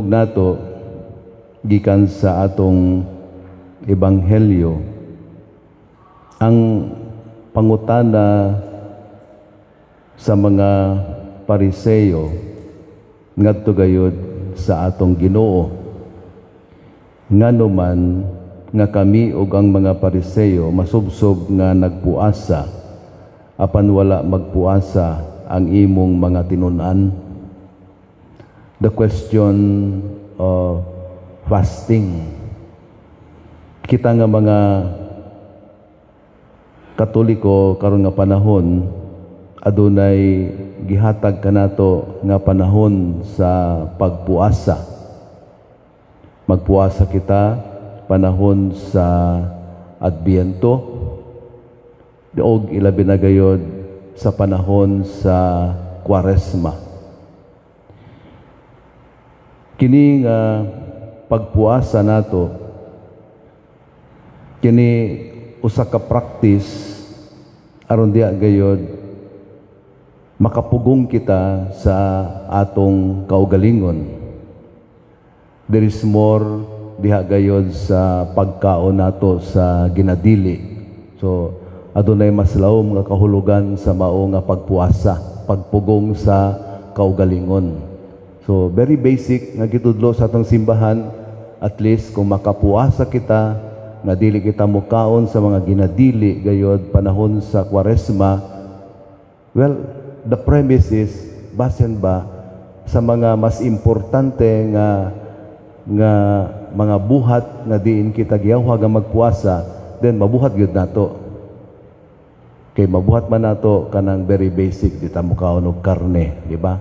nato gikan sa atong ebanghelyo ang pangutana sa mga Pariseo ngadto gayud sa atong Ginoo. Nganuman nga kami ug ang mga Pariseo masubsob nga nagpuasa apan wala magpuasa ang imong mga tinun-an. The question of fasting. Kita nga mga Katoliko karon nga panahon adunay gihatag kanato nga panahon sa pagpuasa. Magpuasa kita panahon sa Adbiento og ilabi na gayod sa panahon sa Kwaresma. Kini nga pagpuasa nato kini usa ka practice aron diha gayod makapugong kita sa atong kaugalingon. There is more diha gayod sa pagkaon nato sa ginadili. So adunay mas lawom nga kahulugan sa mao nga pagpuasa, pagpugong sa kaugalingon. So very basic nga gitudlo sa atong simbahan, at least kung makapuasa kita nga dili kita mukaon sa mga ginadili gayod panahon sa Kwaresma, well, the premise is basen ba sa mga mas importante nga mga buhat nga diin kita giyawha nga magpuasa, then mabuhat gyud nato. Kay mabuhat man nato kanang very basic di ta mukaon og karne, di ba?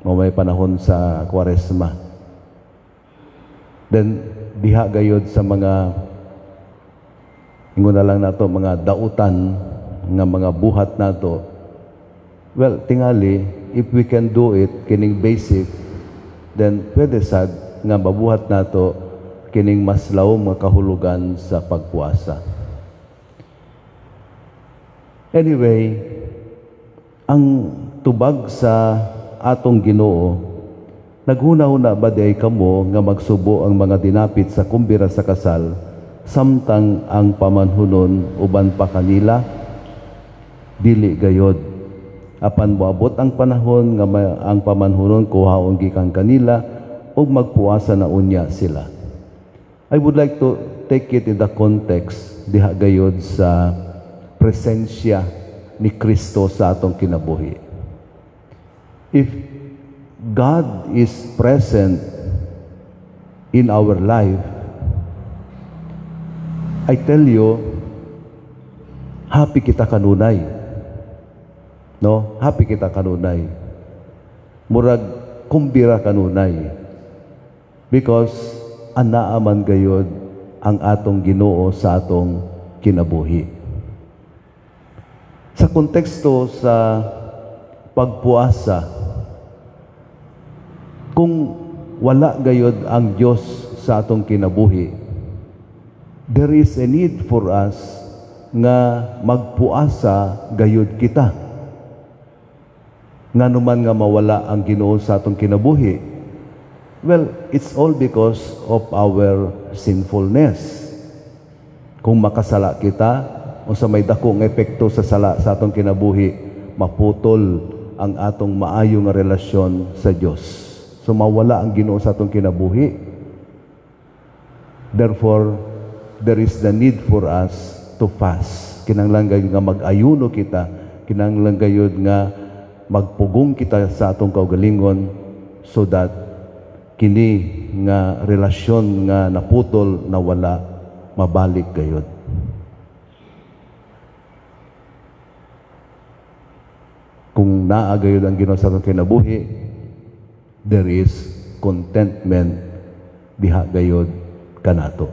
May panahon sa Kwaresma. Then diha gayod sa mga ingon na lang nato mga dautan nga mga buhat nato. Well, tingali if we can do it kining basic, then pwede sad nga mabuhat nato kining mas lawom nga kahulugan sa pagpuasa. Anyway, ang tubag sa atong Ginoo, naghuna-huna ba day kamo nga magsubo ang mga dinapit sa kumbira sa kasal samtang ang pamanhunon uban pa kanila? Dili gayod. Apan moabot ang panahon nga ang pamanhunon kuhaon gikan kanila ug magpuasa na unya sila. I would like to take it in the context diha gayod sa presensya ni Kristo sa atong kinabuhi. If God is present in our life, I tell you, happy kita kanunay. No? Happy kita kanunay. Murag kumbira kanunay. Because anaa man gayod ang atong Ginoo sa atong kinabuhi. Sa konteksto sa pagpuasa, kung wala gayod ang Diyos sa atong kinabuhi, there is a need for us nga magpuasa gayud kita. Nganuman nga mawala ang Ginoo sa atong kinabuhi, well, it's all because of our sinfulness. Kung makasala kita, o sa may dakong epekto sa sala sa atong kinabuhi, maputol ang atong maayo nga relasyon sa Dios. So mawala ang Ginoo sa atong kinabuhi. Therefore, there is the need for us to fast. Kinahanglan gayud nga mag-ayuno kita, kinahanglan gayud nga magpugong kita sa atong kaugalingon so that kini nga relasyon nga naputol na wala mabalik gayud. Kung naa gayud ang Ginoo sa atong kinabuhi, there is contentment diha gayud kanato.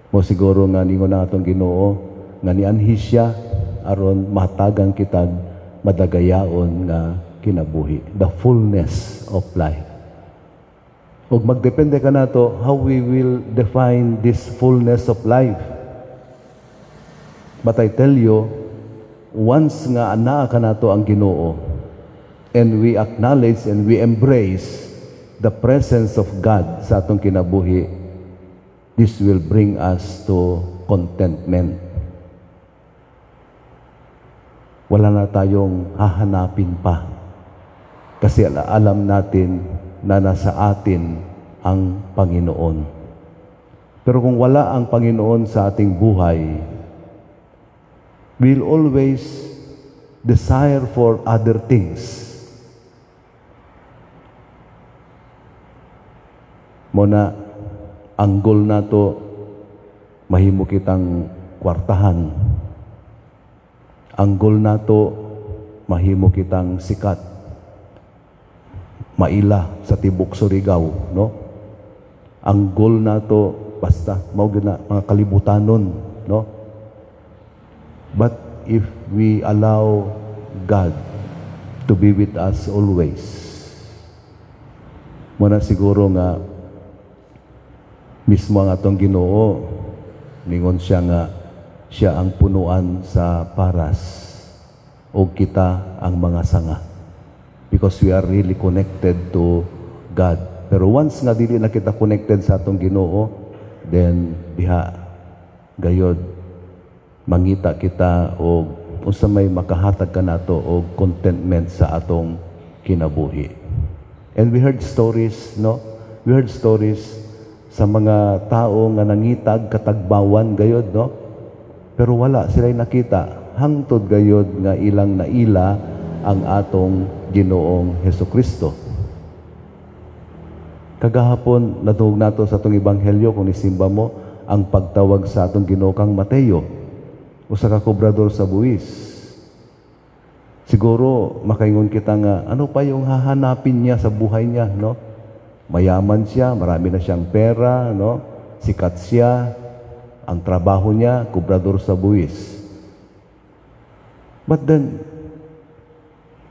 Mo siguro nga ningon na atong Ginoo nga nianhi siya aron matagang kitag madagayaon nga kinabuhi, the fullness of life. Ug magdepende ka nato how we will define this fullness of life. But I tell you, once nga anaa ka nato ang Ginoo, and we acknowledge and we embrace the presence of God sa atong kinabuhi, this will bring us to contentment. Wala na tayong hahanapin pa. Kasi alam natin na nasa atin ang Panginoon. Pero kung wala ang Panginoon sa ating buhay, we'll always desire for other things. Muna, ang goal na to, mahimo kitang kwartahan. Ang goal na to, mahimo kitang sikat. Maila sa tibok Surigao, no? Ang goal na to, basta, mga kalibutanon, no? But if we allow God to be with us always, muna siguro nga, mismo ang atong Ginoo, ningon siya nga, siya ang punuan sa paras, o kita ang mga sanga. Because we are really connected to God. Pero once nga dili na kita connected sa atong Ginoo, then diha gayod mangita kita o unsa may makahatag ka nato og contentment sa atong kinabuhi. And we heard stories, no? We heard stories sa mga tao nga nangitag katagbawan gayod, no? Pero wala sila'y nakita hangtod gayod nga ilang naila ang atong Ginoong Hesukristo. Kagahapon natuog nato sa atong ebanghelyo kung isimba mo ang pagtawag sa atong Ginoo kang Mateo, usa ka kobrador sa buwis. Siguro makaingon kita nga ano pa yung hahanapin niya sa buhay niya, no? Mayaman siya, marami na siyang pera, no? Sikat siya, ang trabaho niya, kobrador sa buwis. But then,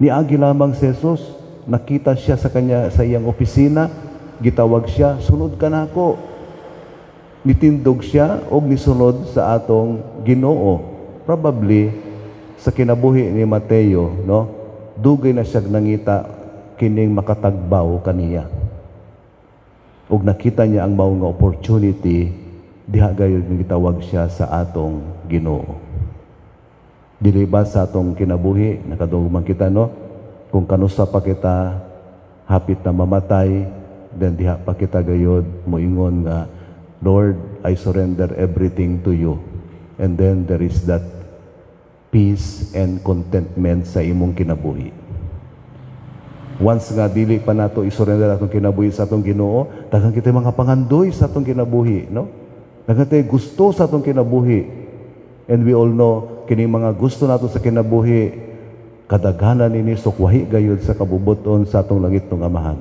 niagi lamang si Jesus, nakita siya sa kanya sa iyang opisina, gitawag siya, sunod ka na ako. Nitindog siya o nisunod sa atong Ginoo. Probably, sa kinabuhi ni Mateo, no? Dugay na siya nangita kining makatagbaw kaniya. Ug nakita niya ang mao nga opportunity, diha gayud gitawag siya sa atong Ginoo. Dili ba sa atong kinabuhi nakadugman kita, no? Kung kanusa pa kita hapit na mamatay, then diha pa kita gayud moingon nga, Lord, I surrender everything to you. And then there is that peace and contentment sa imong kinabuhi. Once nga dili pa nato isurrender atong kinabuhi sa atong Ginoo, daghang kita mga pangandoy sa atong kinabuhi, no? Daghang tay gusto sa atong kinabuhi. And we all know kini mga gusto nato sa kinabuhi, kadaghanan ini sukwahi gayud sa kabubuton sa atong langit ng Amahan.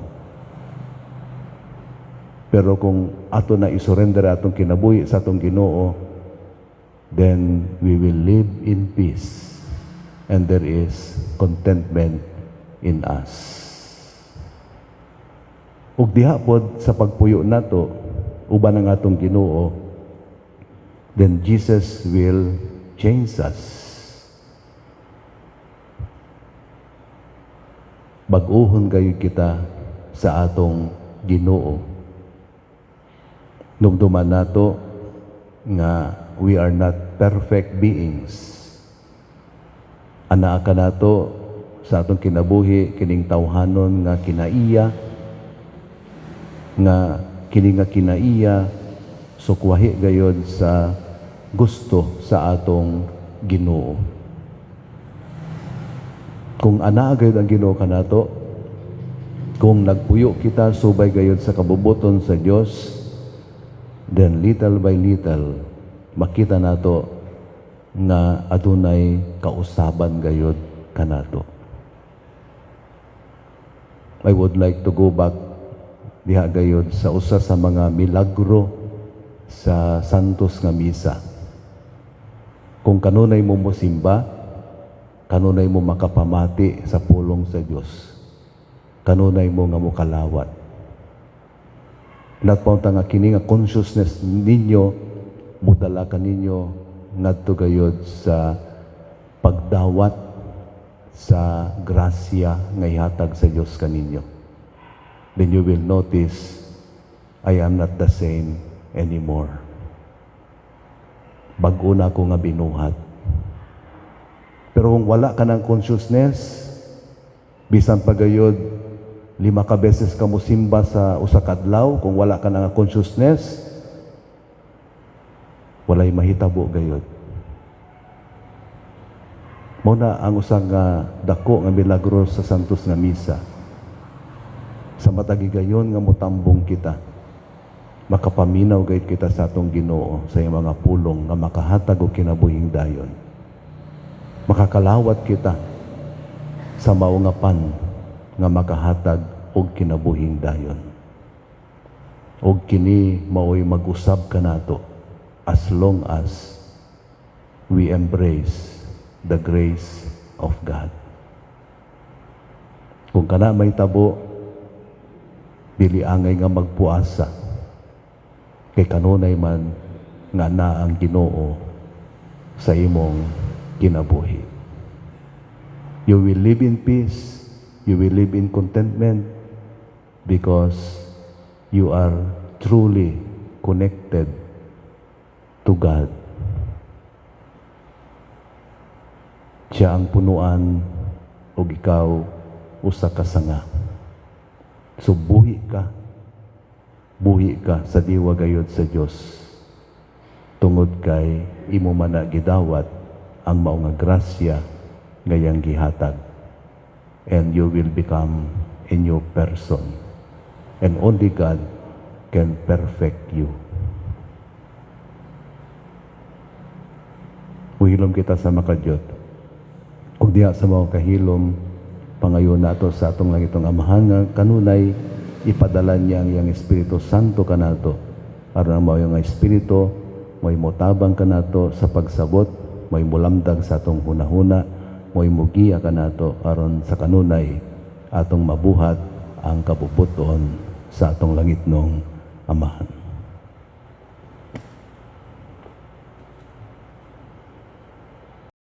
Pero kung ato na isurrender atong kinabuhi sa atong Ginoo, then we will live in peace and there is contentment in us. Ug diha pod sa pagpuyo nato uban ang atong Ginoo, then Jesus will change us. Bag-ohon kayo kita sa atong Ginoo. Nugduman nato nga we are not perfect beings. Anaa ka nato sa atong kinabuhi kining tawhanon nga kinaiya, nga kini nga kinaiya sukwahi gayod sa gusto sa atong Ginoo. Kung anaa gayod ang Ginoo kanato, kung nagpuyo kita subay gayod sa kabubuton sa Dios, then little by little makita nato nga adunay kausaban gayod kanato. I would like to go back diha gayod sa usa sa mga milagro sa Santos nga Misa. Kung kanunay mo mosimba, kanunay mo makapamati sa pulong sa Dios, kanunay mo nga mokalawat. Natpaunta nga kini nga consciousness ninyo, mudala ka ninyo ngadto gayod sa pagdawat sa grasya nga ihatag sa Dios kaninyo. then you will notice, I am not the same anymore. Bago na ako nga binuhat. Pero kung wala ka ng consciousness, bisan pagayod, 5 ka beses ka musimba sa usa ka adlaw, kung wala ka ng consciousness, walay mahitabo gayod. Muna ang usang dako nga milagro sa Santos nga Misa. Sa matagi gayon nga mutambong kita, makapaminaw gayud kita sa atong Ginoo sa iyang mga pulong nga makahatag og kinabuhing dayon. Makakalawat kita sa maungapan nga makahatag og kinabuhing dayon. Og kini maoy mag-usab kanato as long as we embrace the grace of God. Kung kana may tabo, dili angay nga magpuasa, kay kanunay man nga na ang Ginoo sa imong kinabuhi. You will live in peace, you will live in contentment, because you are truly connected to God. Siya ang punuan o ikaw usa ka sanga. So buhi ka sa diwa gayud sa Dios. Tungod kay imo man na gidawat ang mao nga grasya ngayang gihatag. And you will become a new person. And only God can perfect you. Uhilom kita sa makadiyot. Ug diha sa mga kahilom, pangayon nato sa atong langitong Amahan nga kanunay ipadala niya ang iyang Espiritu Santo kanato aron ang mga Espiritu may motabang kanato sa pagsabot, may mulamdag sa atong hunahuna, may mugiya kanato aron sa kanunay atong mabuhat ang kabubuton sa atong langitnong Amahan.